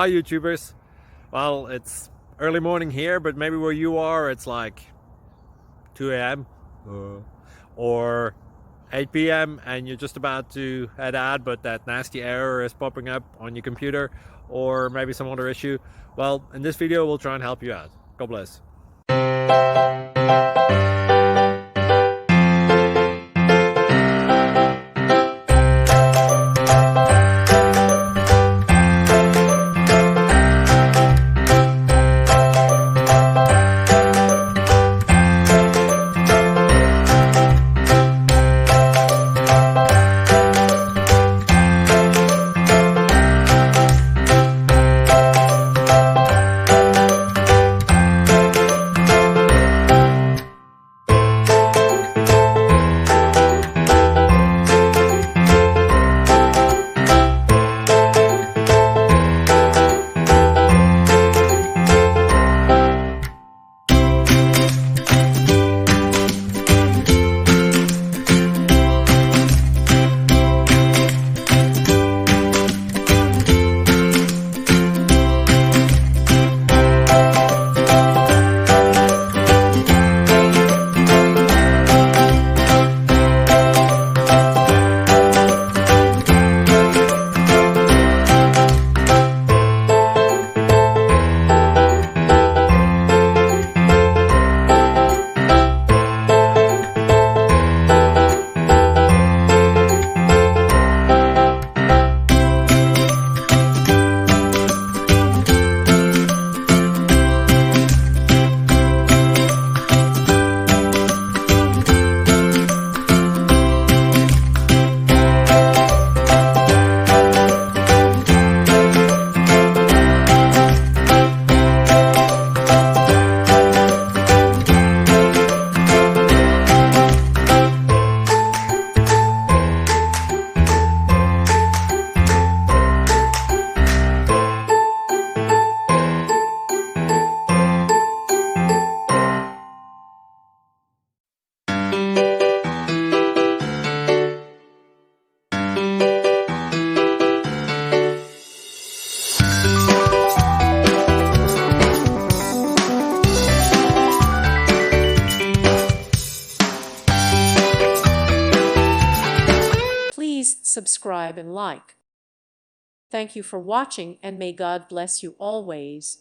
Hi YouTubers. Well, it's early morning here, but maybe where you are it's like 2 a.m. or 8 p.m. and you're just about to head out, but that nasty error is popping up on your computer, or maybe some other issue. Well, in this video we'll try and help you out. God bless. Please subscribe and like. Thank you for watching, and may God bless you always.